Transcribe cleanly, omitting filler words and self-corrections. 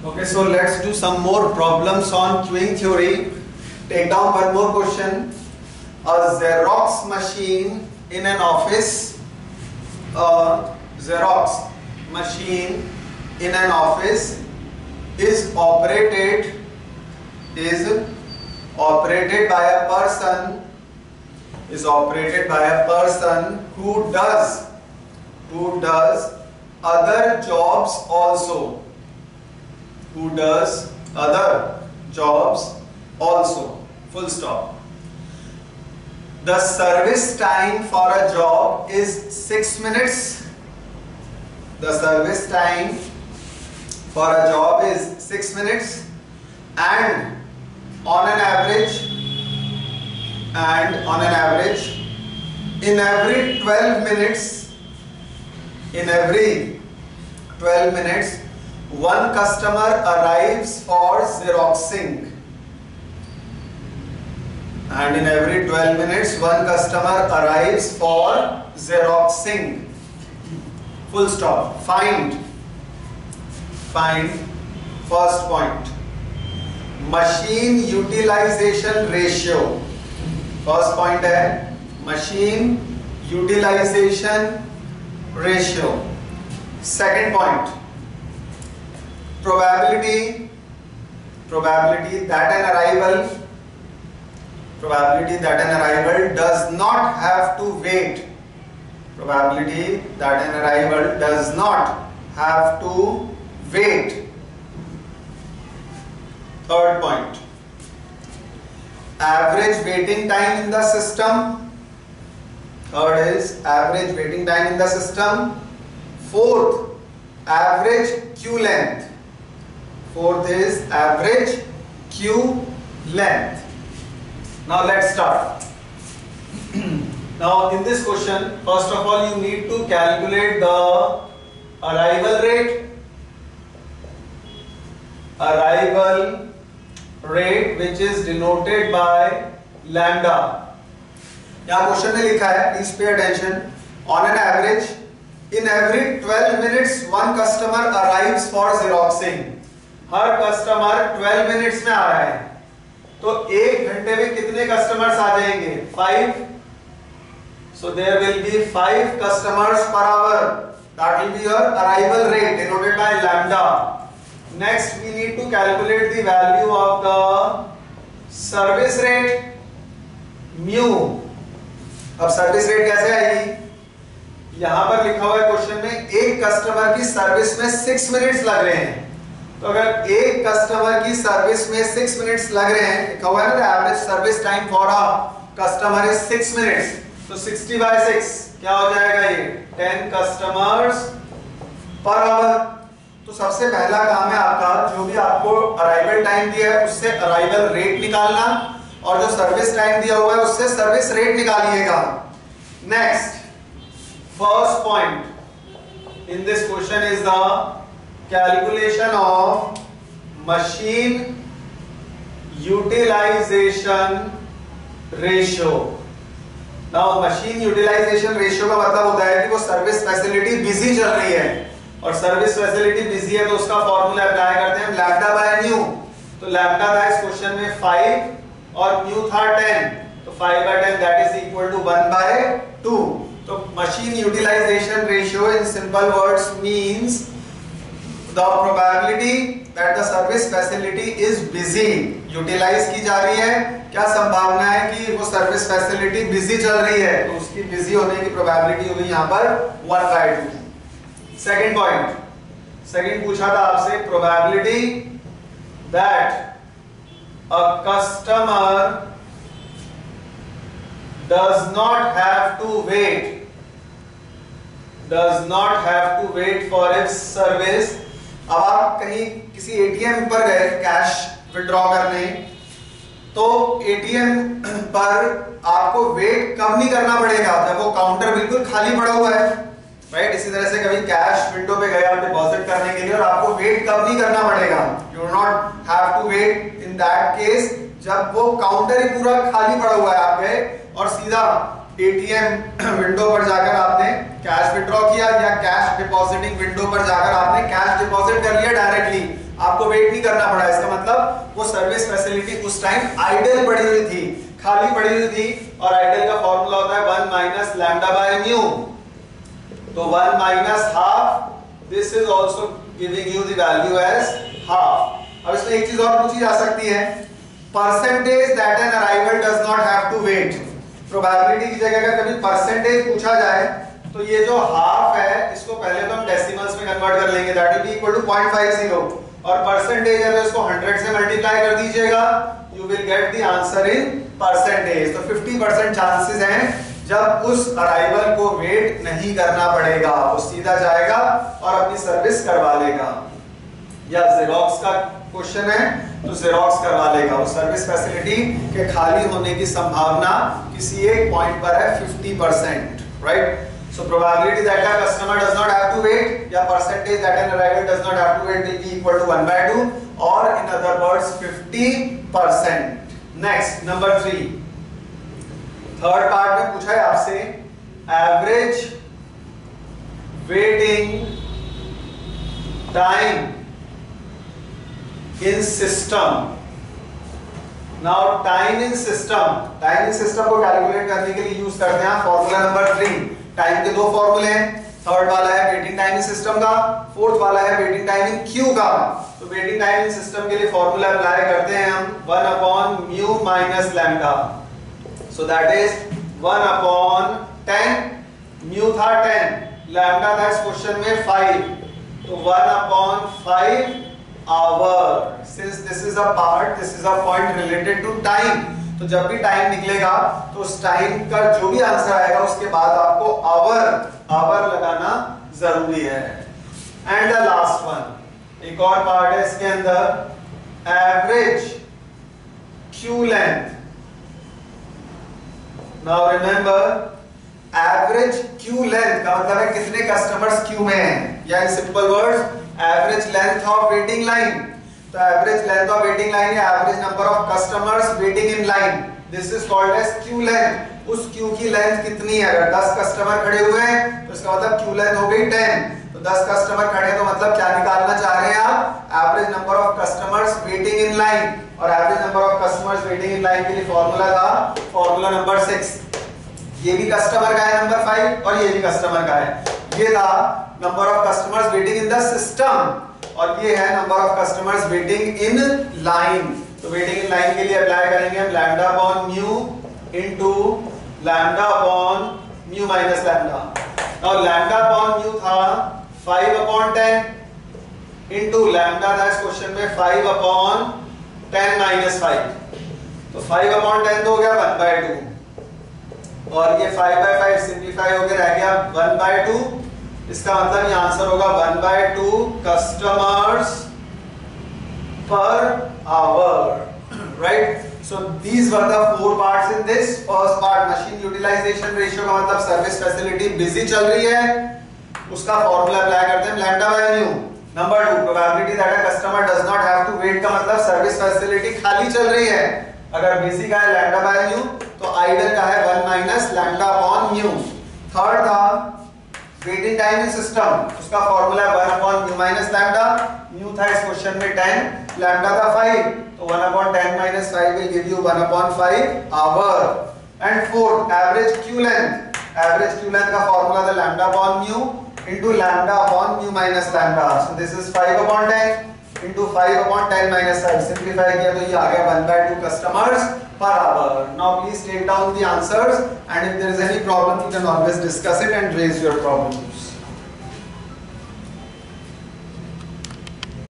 Okay, so let's do some more problems on queuing theory. Take down one more question. A Xerox machine in an office. A Xerox machine in an office is operated by a person. Is operated by a person who does other jobs also. Who does other jobs also. Full stop. The service time for a job is 6 minutes. The service time for a job is 6 minutes, and on an average, in every 12 minutes, one customer arrives for Xeroxing. And in every 12 minutes, one customer arrives for Xeroxing. Full stop. Find first point. Machine utilization ratio. First point है machine utilization ratio. Second point, probability that an arrival does not have to wait. Probability that an arrival does not have to wait. Third point, average waiting time in the system. Third is average waiting time in the system. Fourth, average queue length. Fourth is average queue length. Now let's start. Now in this question, first of all you need to calculate the arrival rate which is denoted by lambda. यहाँ question में लिखा है, please pay attention. On an average, in every 12 minutes, one customer arrives for Xeroxing. Her customer 12 minutes में आ रहा है, तो एक घंटे में कितने कस्टमर्स आ जाएंगे? 5. So there will be 5 customers per hour. That will be your arrival rate denoted by lambda. Next, we need to calculate the value of the service rate, mu. अब सर्विस रेट कैसे आएगी? यहां पर लिखा हुआ है question में, एक कस्टमर की सर्विस में 6 मिनट्स लग रहे हैं. तो अगर एक कस्टमर की सर्विस में 6 मिनट्स लग रहे हैं, लिखा हुआ है ना, average service time for a customer is 6 minutes. तो 60/6 क्या हो जाएगा? ये 10 कस्टमर्स पर आवर. तो सबसे पहला काम है आपका, जो भी आपको अराइवल टाइम दिया है उससे अराइवल रेट निकालना, और जो सर्विस टाइम दिया हुआ है उससे सर्विस रेट निकालिएगा. Next, first point in this question is the calculation of machine utilisation ratio. Now machine utilisation ratio का मतलब होता है कि वो सर्विस फैसिलिटी बिजी चल रही है, और सर्विस फैसिलिटी बिजी है तो उसका फॉर्मूला अप्लाई करते हैं लैम्डा बाय न्यू. तो लैम्डा था इस क्वेश्चन में 5 और न्यू था 10, तो 5/10 दैट इज इक्वल टू 1/2. तो machine utilisation ratio in simple words means the probability that the service facility is busy. Utilise की जा रही है, क्या संभावना है कि वो सर्विस फैसिलिटी बिजी चल रही है, तो उसकी बिजी होने की प्रोबेबिलिटी होगी यहां पर 1/2. सेकंड पॉइंट, सेकंड पूछा था आपसे, probability that a customer does not have to wait for its service. अब आप कहीं किसी एटीएम पर गए कैश विड्रॉ करने, तो एटीएम पर आपको वेट कब नहीं करना पड़ेगा? जब वो काउंटर बिल्कुल खाली पड़ा हुआ है, राइट? इसी तरह से कभी कैश विंडो पे गए आप डिपॉजिट करने के लिए, और आपको वेट कब नहीं करना पड़ेगा? You do not have to wait in that case जब वो काउंटर ही पूरा खाली पड़ा हुआ है, आप गए और सीधा एटीएम विंडो पर जाकर आपने कैश विड्रॉ किया या कैश डिपॉजिटिंग विंडो पर जाकर आपने कैश डिपॉजिट कर लिया डायरेक्टली, आपको वेट नहीं करना पड़ा। इसका मतलब वो सर्विस फैसिलिटी उस टाइम आइडल पड़ी हुई थी, खाली पड़ी हुई थी। और आइडल का फॉर्मूला होता है 1 माइनस लैम्डा बाय म्यू। तो 1 minus half, this is also giving you the value as half. अब इसमें एक चीज और पूछी जा सकती है, percentage that an arrival does not have to wait. Probability की जगह अगर कभी परसेंटेज पूछा जाए तो ये जो हाफ है इसको पहले तो हम डेसिमल्स में कन्वर्ट कर लेंगे, that will be equal to 0.50, और परसेंटेज है तो इसको 100 से मल्टीप्लाई कर दीजिएगा, you will get the answer in percentage. तो 50% चांसेस हैं जब उस अराइवल को वेट नहीं करना पड़ेगा, वो सीधा जाएगा और अपनी सर्विस करवा लेगा। या जेरोक्स का क्वेश्चन है तो जेरोक्स करवा लेगा, वो सर्विस फैसिलिटी के खाली होने की संभावना किसी एक पॉइंट पर है 50%, right. So probability that a customer does not have to wait या percentage that an arrival does not have to wait will be equal to 1/2, or in other words 50%. Next, number 3, third part में पूछा है आपसे average waiting time in system. Now time in system को calculate करने के लिए use करते हैं फॉर्मूला नंबर 3। टाइम के दो फॉर्मूले हैं, थर्ड वाला है वेटिंग टाइम इन सिस्टम का, फोर्थ वाला है वेटिंग टाइम इन क्यू का। तो वेटिंग टाइम इन सिस्टम के लिए फॉर्मूला अप्लाई करते हैं हम 1 upon mu minus lambda. So that is 1 upon 10, mu था 10, लैम्डा था इस क्वेश्चन में 5, तो 1 upon 5 hour. Since this is a point related to time, तो जब भी टाइम निकलेगा तो उस टाइम का जो भी आंसर आएगा उसके बाद आपको आवर लगाना जरूरी है। एंड द लास्ट वन, एक और पार्ट है इसके अंदर, average queue length. Now remember, average queue length का मतलब है कितने कस्टमर्स क्यू में हैं, या in simple words average length of waiting line. तो average length of waiting line या average number of customers waiting in line, this is called as queue length. उस क्यू की लेंथ कितनी है, अगर 10 कस्टमर खड़े हुए हैं तो इसका मतलब क्यू लेंथ हो गई 10। तो 10 कस्टमर खड़े हैं तो मतलब क्या निकालना चाह रहे हैं आप, average number of customers waiting in line. और average number of customers waiting in line के लिए फॉर्मूला था फॉर्मूला नंबर 6। ये भी कस्टमर का है नंबर 5 और ये भी कस्टमर का है। ये था number of customers waiting in the system और ये है number of customers waiting in line. तो वेटिंग इन लाइन के लिए अप्लाई करेंगे हम lambda upon mu into lambda upon mu minus lambda. और लैम्डा अपॉन म्यू था 5 अपॉन 10 इनटू लैम्डा था इस क्वेश्चन में 5 अपॉन 10 माइनस 5। तो 5 अपॉन 10 तो हो गया 1/2 और ये 5/5 सिंप्लीफाई होकर रह गया 1/2। इसका मतलब ये आंसर होगा 1/2 कस्टमर्स पर hour, right. So these were the 4 parts in this. First part machine utilisation ratio का मतलब सर्विस फैसिलिटी बिजी चल रही है, उसका फॉर्मूला अप्लाई करते हैं lambda by mu. Number 2, probability that a customer does not have to wait का मतलब सर्विस फैसिलिटी खाली चल रही है, अगर बिजी का है लैम्डा बाय म्यू तो आइडल का है 1 minus lambda upon mu. Third था वेटिंग टाइम इन सिस्टम, उसका formula 1 upon mu minus lambda. Mu था इस क्वेश्चन में 10, लैम्डा था 5, तो 1 upon 10 minus 5 will give you 1 upon 5 hour. And fourth average queue length, average queue length का formula था lambda upon mu into lambda upon mu minus lambda. So this is 5 upon 10 into 5 upon 10 minus 5। Simplify किया तो ये आ गया 1/2 customers per hour. Now please take down the answers and if there is any problem you can always discuss it and raise your problems.